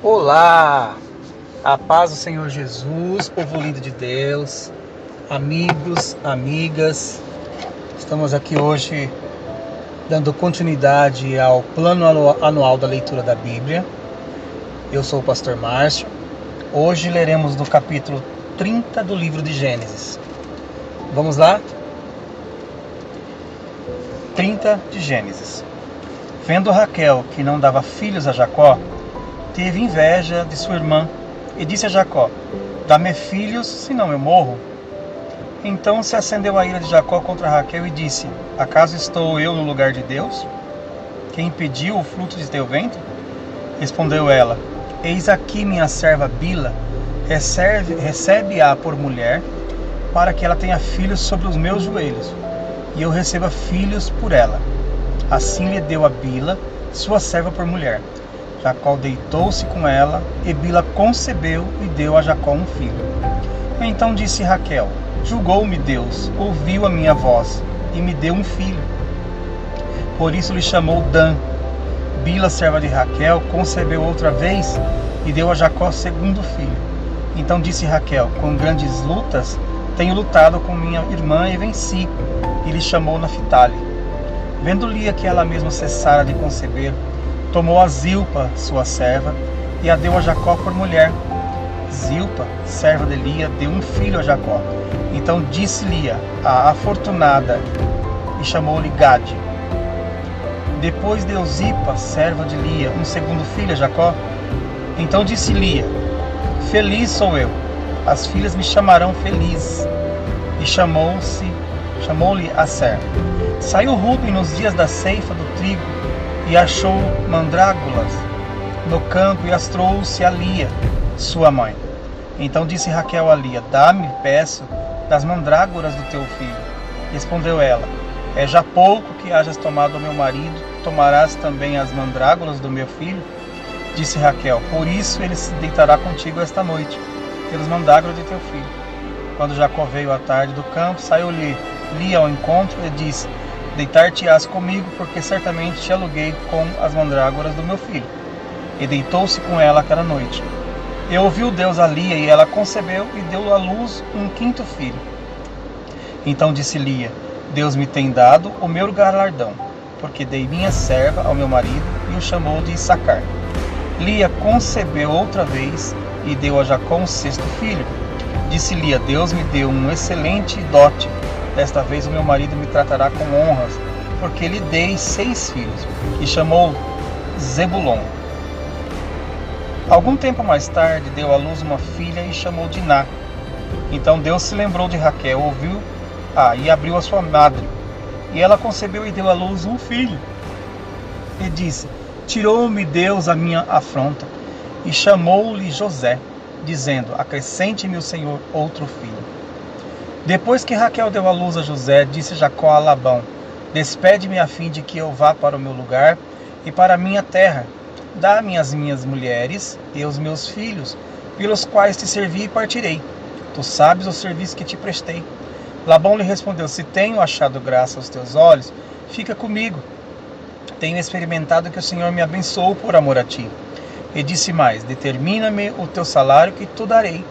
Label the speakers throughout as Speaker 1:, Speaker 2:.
Speaker 1: Olá, a paz do Senhor Jesus, povo lindo de Deus, amigos, amigas. Estamos aqui hoje dando continuidade ao plano anual da leitura da Bíblia. Eu sou o pastor Márcio. Hoje leremos do capítulo 30 do livro de Gênesis. Vamos lá? 30 de Gênesis. Vendo Raquel que não dava filhos a Jacó, teve inveja de sua irmã e disse a Jacó: dá-me filhos, senão eu morro. Então se acendeu a ira de Jacó contra Raquel e disse: acaso estou eu no lugar de Deus, que impediu o fruto de teu ventre? Respondeu ela: eis aqui minha serva Bila, recebe-a por mulher, para que ela tenha filhos sobre os meus joelhos, e eu receba filhos por ela. Assim lhe deu a Bila, sua serva, por mulher. Jacó deitou-se com ela, e Bila concebeu e deu a Jacó um filho. Então disse Raquel: julgou-me Deus, ouviu a minha voz, e me deu um filho. Por isso lhe chamou Dan. Bila, serva de Raquel, concebeu outra vez, e deu a Jacó segundo filho. Então disse Raquel: com grandes lutas tenho lutado com minha irmã e venci, e lhe chamou Naphtali. Vendo Lia que ela mesma cessara de conceber, tomou a Zilpa, sua serva, e a deu a Jacó por mulher. Zilpa, serva de Lia, deu um filho a Jacó. Então disse Lia, a afortunada, e chamou-lhe Gade. Depois deu Zilpa, serva de Lia, um segundo filho a Jacó. Então disse Lia: feliz sou eu, as filhas me chamarão feliz. E chamou-lhe Aser. Saiu Ruben nos dias da ceifa do trigo, e achou mandrágoras no campo, e as trouxe a Lia, sua mãe. Então disse Raquel a Lia: dá-me, peço, das mandrágoras do teu filho. Respondeu ela: é já pouco que hajas tomado o meu marido, tomarás também as mandrágoras do meu filho? Disse Raquel: por isso ele se deitará contigo esta noite, pelas mandrágoras de teu filho. Quando Jacó veio à tarde do campo, saiu-lhe Lia ao encontro e disse: deitar-te-ás comigo, porque certamente te aluguei com as mandrágoras do meu filho. E deitou-se com ela aquela noite. E ouviu Deus a Lia, e ela concebeu e deu à luz um quinto filho. Então disse Lia: Deus me tem dado o meu galardão, porque dei minha serva ao meu marido, e o chamou de Issacar. Lia concebeu outra vez, e deu a Jacó um sexto filho. Disse Lia: Deus me deu um excelente dote. Desta vez o meu marido me tratará com honras, porque lhe dei 6 filhos, e chamou Zebulon. Algum tempo mais tarde deu à luz uma filha e chamou Diná. Então Deus se lembrou de Raquel, e abriu a sua madre. E ela concebeu e deu à luz um filho. E disse: tirou-me Deus a minha afronta. E chamou-lhe José, dizendo: acrescente-me o Senhor outro filho. Depois que Raquel deu à luz a José, disse Jacó a Labão: despede-me a fim de que eu vá para o meu lugar e para a minha terra. Dá-me as minhas mulheres e os meus filhos, pelos quais te servi, e partirei. Tu sabes o serviço que te prestei. Labão lhe respondeu: se tenho achado graça aos teus olhos, fica comigo. Tenho experimentado que o Senhor me abençoou por amor a ti. E disse mais: determina-me o teu salário, que te darei.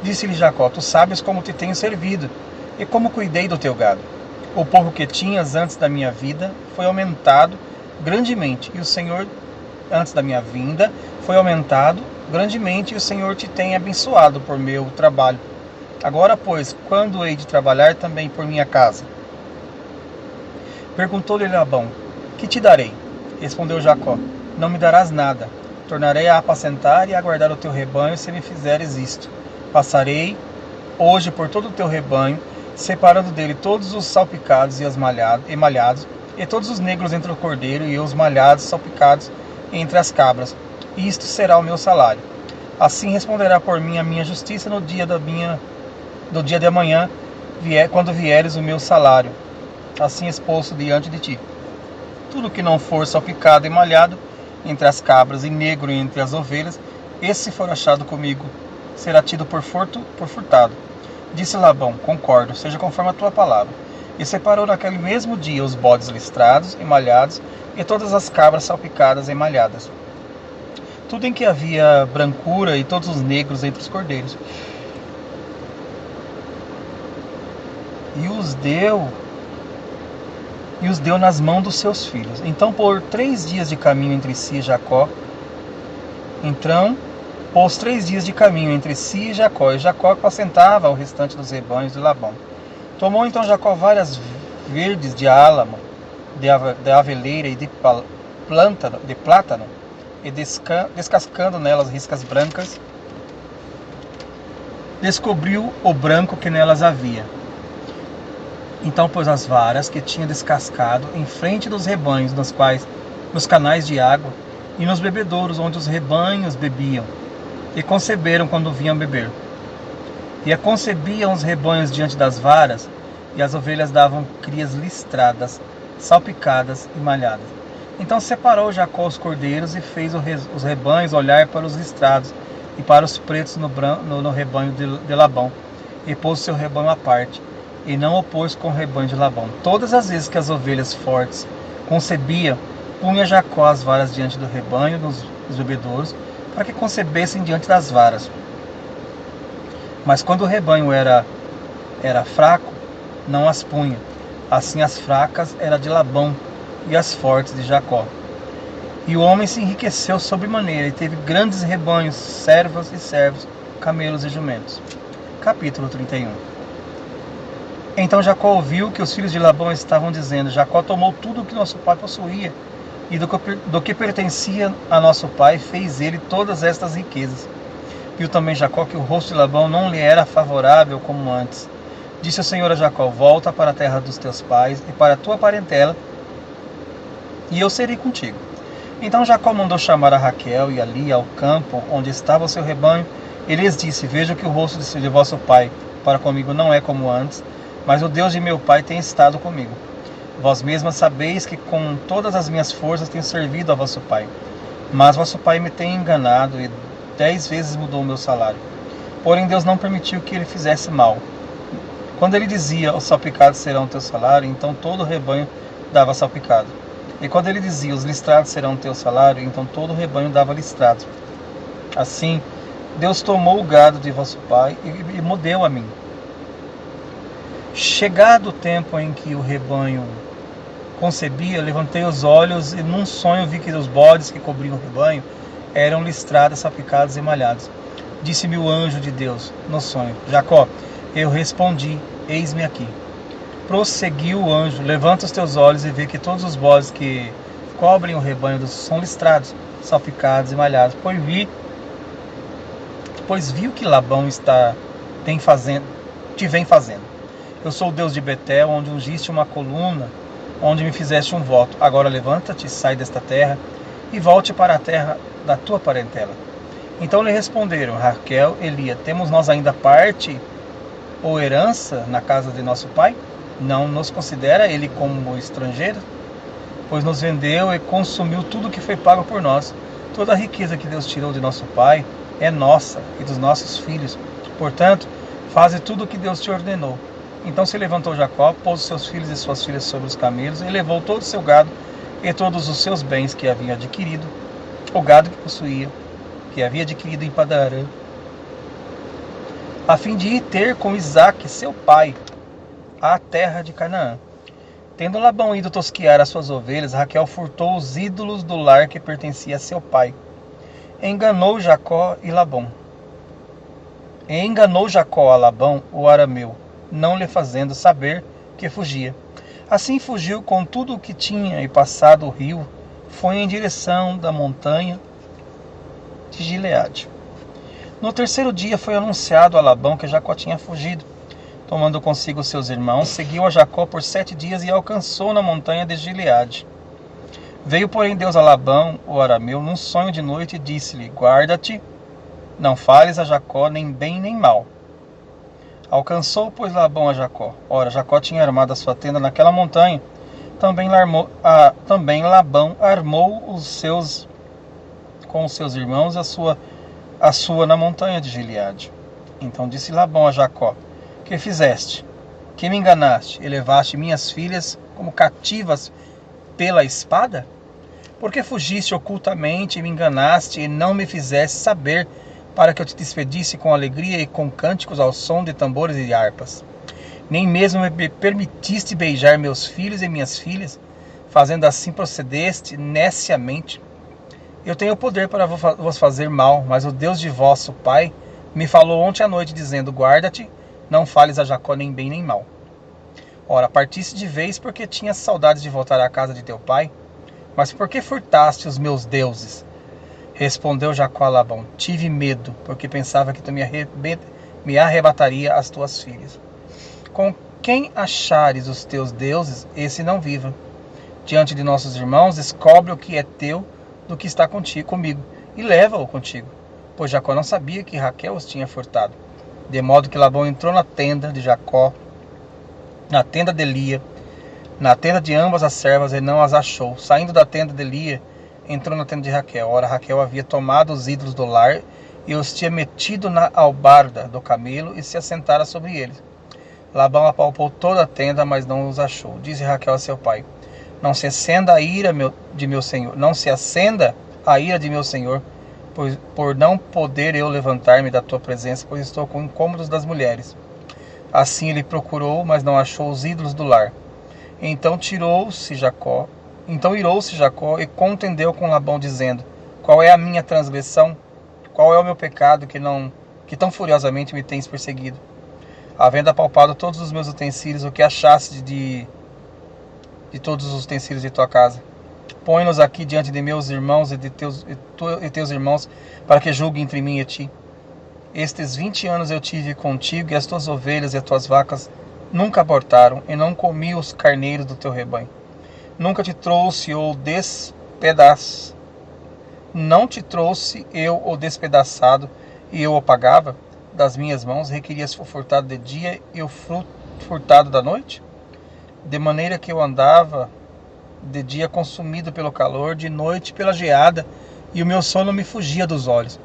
Speaker 1: Disse-lhe Jacó: tu sabes como te tenho servido, e como cuidei do teu gado. O povo que tinhas antes da minha vida foi aumentado grandemente, e o Senhor, antes da minha vinda, foi aumentado grandemente, e o Senhor te tem abençoado por meu trabalho. Agora, pois, quando hei de trabalhar também por minha casa? Perguntou-lhe Labão: que te darei? Respondeu Jacó: não me darás nada. Tornarei a apacentar e a guardar o teu rebanho, se me fizeres isto. Passarei hoje por todo o teu rebanho, separando dele todos os salpicados e malhados, e todos os negros entre o cordeiro, e os malhados salpicados entre as cabras. Isto será o meu salário. Assim responderá por mim a minha justiça no dia de amanhã, quando vieres o meu salário, assim exposto diante de ti. Tudo que não for salpicado e malhado entre as cabras, e negro entre as ovelhas, esse for achado comigo, será tido por furtado. Disse Labão: concordo, seja conforme a tua palavra. E separou naquele mesmo dia os bodes listrados e malhados, e todas as cabras salpicadas e malhadas. tudo em que havia brancura e todos os negros entre os cordeiros. E os deu nas mãos dos seus filhos. Então, por 3 dias de caminho entre si e Jacó. Então, pôs 3 dias de caminho entre si e Jacó apacentava o restante dos rebanhos de Labão. Tomou então Jacó várias verdes de álamo, de aveleira e de plátano, e descascando nelas riscas brancas, descobriu o branco que nelas havia. Então pôs as varas que tinha descascado em frente dos rebanhos, nos canais de água e nos bebedouros onde os rebanhos bebiam, e conceberam quando vinham beber. E concebiam os rebanhos diante das varas, e as ovelhas davam crias listradas, salpicadas e malhadas. Então separou Jacó os cordeiros e fez os rebanhos olhar para os listrados e para os pretos no rebanho de Labão, e pôs o seu rebanho à parte, e não o pôs com o rebanho de Labão. Todas as vezes que as ovelhas fortes concebiam, punha Jacó as varas diante do rebanho dos bebedouros, para que concebessem diante das varas. Mas quando o rebanho era fraco, não as punha. Assim as fracas eram de Labão, e as fortes de Jacó. E o homem se enriqueceu sobremaneira, e teve grandes rebanhos, servas e servos, camelos e jumentos. Capítulo 31. Então Jacó ouviu que os filhos de Labão estavam dizendo: Jacó tomou tudo o que nosso pai possuía, e do que pertencia a nosso pai fez ele todas estas riquezas. Viu também Jacó que o rosto de Labão não lhe era favorável como antes. Disse o Senhor a Jacó: volta para a terra dos teus pais e para a tua parentela, e eu serei contigo. Então Jacó mandou chamar a Raquel e a Lia ao campo onde estava o seu rebanho, e lhes disse: vejo que o rosto de vosso pai para comigo não é como antes, mas o Deus de meu pai tem estado comigo. Vós mesmas sabeis que com todas as minhas forças tenho servido a vosso pai. Mas vosso pai me tem enganado e 10 vezes mudou o meu salário. Porém Deus não permitiu que ele fizesse mal. Quando ele dizia: os salpicados serão o teu salário, então todo o rebanho dava salpicado. E quando ele dizia: os listrados serão o teu salário, então todo o rebanho dava listrado. Assim, Deus tomou o gado de vosso pai e me deu a mim. Chegado o tempo em que o rebanho concebia, levantei os olhos e num sonho vi que os bodes que cobriam o rebanho eram listrados, salpicados e malhados. Disse-me o anjo de Deus no sonho: Jacó. Eu respondi: eis-me aqui. Prosseguiu o anjo: levanta os teus olhos e vê que todos os bodes que cobrem o rebanho são listrados, salpicados e malhados. Pois vi o que Labão te vem fazendo. Eu sou o Deus de Betel, onde ungiste uma coluna, onde me fizeste um voto. Agora levanta-te, sai desta terra e volte para a terra da tua parentela. Então lhe responderam Raquel e Lia: temos nós ainda parte ou herança na casa de nosso pai? Não nos considera ele como estrangeiro? Pois nos vendeu e consumiu tudo que foi pago por nós. Toda a riqueza que Deus tirou de nosso pai é nossa e dos nossos filhos. Portanto, faze tudo o que Deus te ordenou. Então se levantou Jacó, pôs os seus filhos e suas filhas sobre os camelos, e levou todo o seu gado e todos os seus bens que havia adquirido, o gado que possuía, que havia adquirido em Padarã, a fim de ir ter com Isaque, seu pai, à terra de Canaã. Tendo Labão ido tosquear as suas ovelhas, Raquel furtou os ídolos do lar que pertencia a seu pai. Enganou Jacó a Labão, o arameu, não lhe fazendo saber que fugia. Assim fugiu com tudo o que tinha, e passado o rio, foi em direção da montanha de Gileade. No terceiro dia foi anunciado a Labão que Jacó tinha fugido. Tomando consigo seus irmãos, seguiu a Jacó por 7 dias e alcançou na montanha de Gileade. Veio, porém, Deus a Labão, o arameu, num sonho de noite, e disse-lhe: guarda-te, não fales a Jacó nem bem nem mal. Alcançou, pois, Labão a Jacó. Ora, Jacó tinha armado a sua tenda naquela montanha. Também Labão armou com os seus irmãos a sua na montanha de Gileade. Então disse Labão a Jacó: que fizeste? Que me enganaste e levaste minhas filhas como cativas pela espada? Por que fugiste ocultamente e me enganaste e não me fizeste saber, para que eu te despedisse com alegria e com cânticos ao som de tambores e harpas? Nem mesmo me permitiste beijar meus filhos e minhas filhas, fazendo assim procedeste neciamente. Eu tenho poder para vos fazer mal, mas o Deus de vosso pai me falou ontem à noite, dizendo: guarda-te, não fales a Jacó nem bem nem mal. Ora, partiste de vez porque tinhas saudades de voltar à casa de teu pai? Mas por que furtaste os meus deuses? Respondeu Jacó a Labão: tive medo, porque pensava que tu me arrebataria as tuas filhas. Com quem achares os teus deuses, esse não viva. Diante de nossos irmãos, descobre o que é teu do que está comigo, e leva-o contigo. Pois Jacó não sabia que Raquel os tinha furtado. De modo que Labão entrou na tenda de Jacó, na tenda de Lia, na tenda de ambas as servas, e não as achou. Saindo da tenda de Lia, entrou na tenda de Raquel. Ora, Raquel havia tomado os ídolos do lar e os tinha metido na albarda do camelo e se assentara sobre eles. Labão apalpou toda a tenda, mas não os achou. Disse Raquel a seu pai: não se acenda a ira de meu senhor, não se acenda a ira de meu senhor, pois por não poder eu levantar-me da tua presença, pois estou com incômodos das mulheres. Assim ele procurou, mas não achou os ídolos do lar. Então irou-se Jacó e contendeu com Labão, dizendo: qual é a minha transgressão? Qual é o meu pecado que tão furiosamente me tens perseguido? Havendo apalpado todos os meus utensílios, o que achaste de todos os utensílios de tua casa? Põe-nos aqui diante de meus irmãos e teus irmãos, para que julguem entre mim e ti. Estes 20 anos eu tive contigo, e as tuas ovelhas e as tuas vacas nunca abortaram, e não comi os carneiros do teu rebanho. Nunca te trouxe não te trouxe eu o despedaçado, e eu o pagava das minhas mãos. Requerias o furtado de dia e o furtado da noite? De maneira que eu andava de dia consumido pelo calor, de noite pela geada, e o meu sono me fugia dos olhos.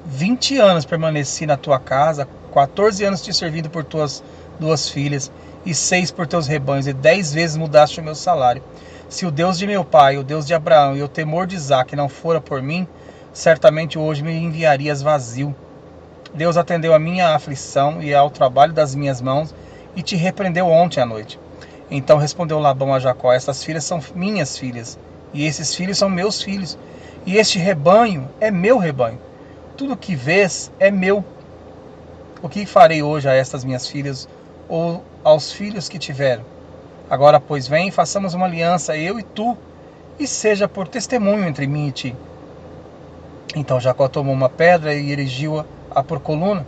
Speaker 1: 20 anos permaneci na tua casa, 14 anos te servindo por tuas 2 filhas, e 6 por teus rebanhos, e 10 vezes mudaste o meu salário. Se o Deus de meu pai, o Deus de Abraão e o temor de Isaque não fora por mim, certamente hoje me enviarias vazio. Deus atendeu a minha aflição e ao trabalho das minhas mãos, e te repreendeu ontem à noite. Então respondeu Labão a Jacó: estas filhas são minhas filhas, e esses filhos são meus filhos, e este rebanho é meu rebanho. Tudo o que vês é meu. O que farei hoje a estas minhas filhas, ou aos filhos que tiveram? Agora, pois, vem, façamos uma aliança, eu e tu, e seja por testemunho entre mim e ti. Então Jacó tomou uma pedra e erigiu-a por coluna.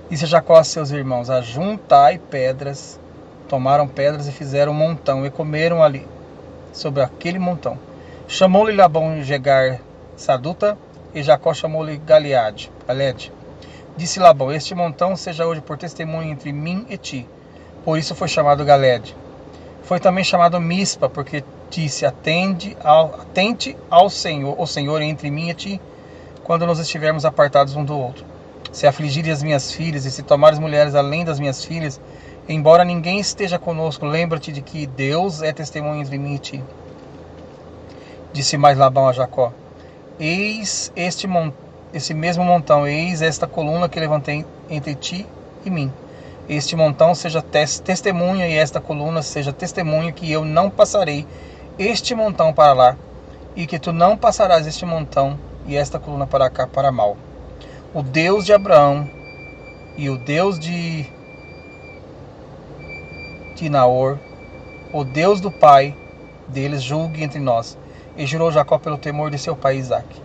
Speaker 1: Disse Jacó a seus irmãos: ajuntai pedras. Tomaram pedras e fizeram um montão, e comeram ali, sobre aquele montão. Chamou-lhe Labão Jegar Saduta, e Jacó chamou-lhe Galeade. Disse Labão: este montão seja hoje por testemunho entre mim e ti. Por isso foi chamado Galeade. Foi também chamado Mispa, porque disse: atente ao Senhor, o Senhor entre mim e ti, quando nós estivermos apartados um do outro. Se afligires as minhas filhas, e se tomares mulheres além das minhas filhas, embora ninguém esteja conosco, lembra-te de que Deus é testemunho entre mim e ti. Disse mais Labão a Jacó: eis esse mesmo montão, eis esta coluna que levantei entre ti e mim. Este montão seja testemunha, e esta coluna seja testemunha que eu não passarei este montão para lá, e que tu não passarás este montão e esta coluna para cá para mal. O Deus de Abraão e o Deus de Naor, o Deus do pai deles, julgue entre nós. E jurou Jacó pelo temor de seu pai Isaque.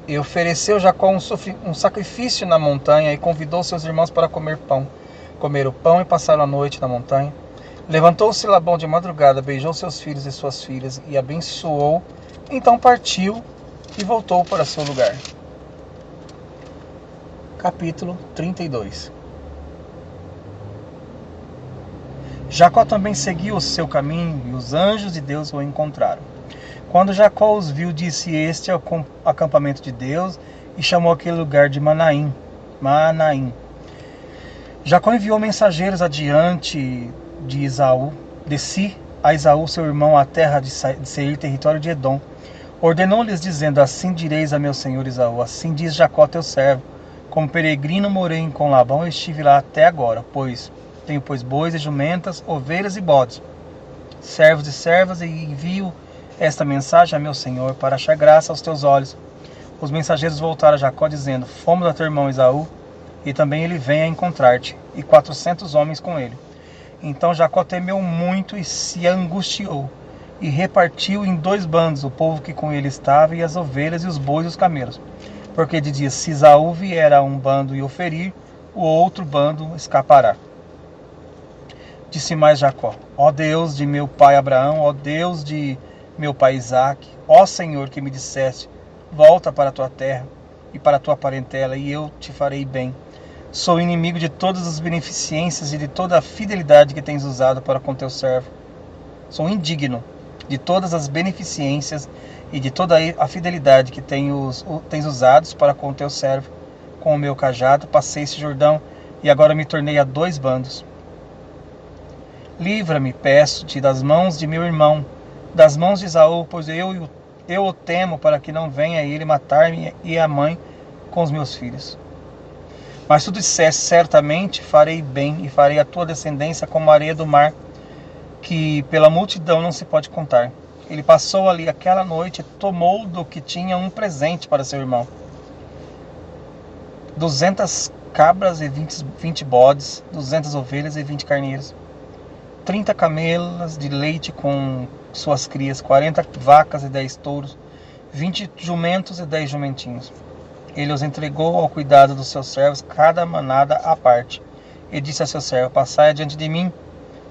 Speaker 1: E ofereceu Jacó um sacrifício na montanha, e convidou seus irmãos para comer pão. Comeram pão e passaram a noite na montanha. Levantou-se Labão de madrugada, beijou seus filhos e suas filhas, e abençoou. Então partiu e voltou para seu lugar. Capítulo 32. Jacó também seguiu o seu caminho, e os anjos de Deus o encontraram. Quando Jacó os viu, disse: este é o acampamento de Deus, e chamou aquele lugar de Manaim. Jacó enviou mensageiros adiante de si a Esaú, seu irmão, à terra de Seir, território de Edom. Ordenou-lhes dizendo: assim direis a meu senhor Esaú, assim diz Jacó teu servo, como peregrino morei com Labão e estive lá até agora, tenho bois e jumentas, ovelhas e bodes, servos e servas, e envio esta mensagem a meu senhor para achar graça aos teus olhos. Os mensageiros voltaram a Jacó dizendo: fomos a teu irmão Esaú, e também ele vem a encontrar-te, e 400 homens com ele. Então Jacó temeu muito e se angustiou, e repartiu em 2 bandos o povo que com ele estava, e as ovelhas e os bois e os camelos. Porque dizia: se Esaú vier a um bando e o ferir, o outro bando escapará. Disse mais Jacó: ó Deus de meu pai Abraão, ó Deus de meu pai Isaque, ó Senhor que me disseste: volta para a tua terra e para a tua parentela, e eu te farei bem. Sou inimigo de todas as beneficências e de toda a fidelidade que tens usado para com teu servo. Sou indigno de todas as beneficências e de toda a fidelidade que tens usado para com teu servo. Com o meu cajado passei esse Jordão, e agora me tornei a 2 bandos. Livra-me, peço-te, das mãos de meu irmão, das mãos de Esaú, pois eu o temo, para que não venha ele matar-me e a mãe com os meus filhos. Mas tu disseste: certamente farei bem, e farei a tua descendência como a areia do mar, que pela multidão não se pode contar. Ele passou ali aquela noite e tomou do que tinha um presente para seu irmão: 200 cabras e 20 bodes, 200 ovelhas e 20 carneiros, 30 camelas de leite com suas crias, 40 vacas e 10 touros, 20 jumentos e 10 jumentinhos. Ele os entregou ao cuidado dos seus servos, cada manada à parte. E disse a seu servo: passai adiante de mim,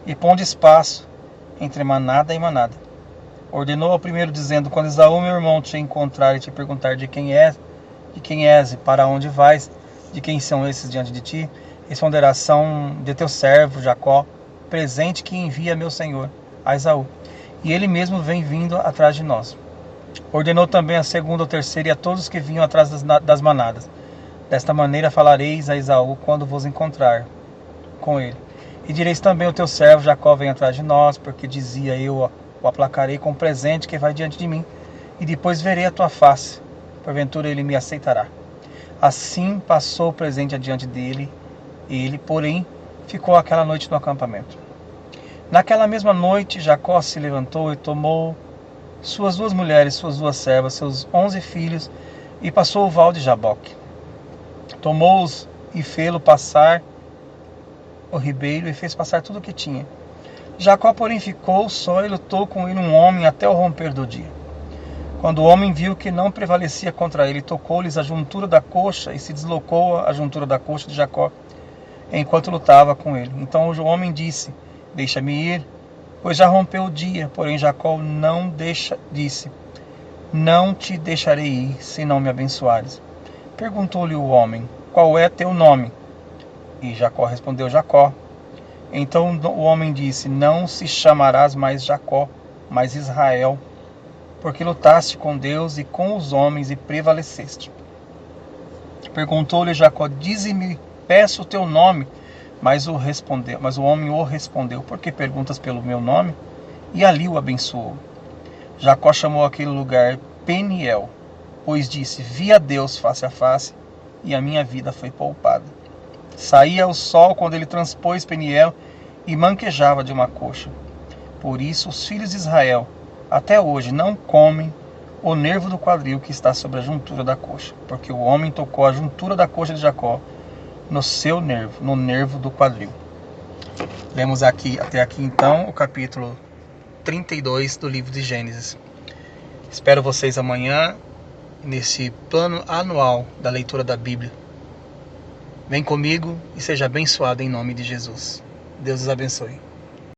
Speaker 1: e ponde espaço entre manada e manada. Ordenou ao primeiro, dizendo: quando Esaú meu irmão te encontrar e te perguntar de quem és e para onde vais, de quem são esses diante de ti, responderás: são de teu servo Jacó, presente que envia meu senhor a Esaú, e ele mesmo vem vindo atrás de nós. Ordenou também a segunda, ao terceiro e a todos os que vinham atrás das manadas: desta maneira falareis a Esaú quando vos encontrar com ele. E direis também: o teu servo Jacó vem atrás de nós, porque dizia: eu o aplacarei com o presente que vai diante de mim, e depois verei a tua face, porventura ele me aceitará. Assim passou o presente adiante dele, ele, porém, ficou aquela noite no acampamento. Naquela mesma noite Jacó se levantou e tomou suas 2 mulheres, suas 2 servas, seus 11 filhos, e passou o val de Jaboque. Tomou-os e fê-lo passar o ribeiro, e fez passar tudo o que tinha. Jacó, porém, ficou só, e lutou com ele um homem até o romper do dia. Quando o homem viu que não prevalecia contra ele, tocou-lhes a juntura da coxa, e se deslocou a juntura da coxa de Jacó, enquanto lutava com ele. Então o homem disse: deixa-me ir, pois já rompeu o dia. Porém Jacó disse: não te deixarei ir, se não me abençoares. Perguntou-lhe o homem: qual é teu nome? E Jacó respondeu: Jacó. Então o homem disse: não se chamarás mais Jacó, mas Israel, porque lutaste com Deus e com os homens e prevaleceste. Perguntou-lhe Jacó: dize-me, peço o teu nome. Mas o homem o respondeu: por que perguntas pelo meu nome? E ali o abençoou. Jacó chamou aquele lugar Peniel, pois disse: vi a Deus face a face, e a minha vida foi poupada. Saía o sol quando ele transpôs Peniel, e manquejava de uma coxa. Por isso os filhos de Israel até hoje não comem o nervo do quadril que está sobre a juntura da coxa, porque o homem tocou a juntura da coxa de Jacó no nervo do quadril. Lemos até aqui então o capítulo 32 do livro de Gênesis. Espero vocês amanhã nesse plano anual da leitura da Bíblia. Vem comigo e seja abençoado em nome de Jesus. Deus os abençoe.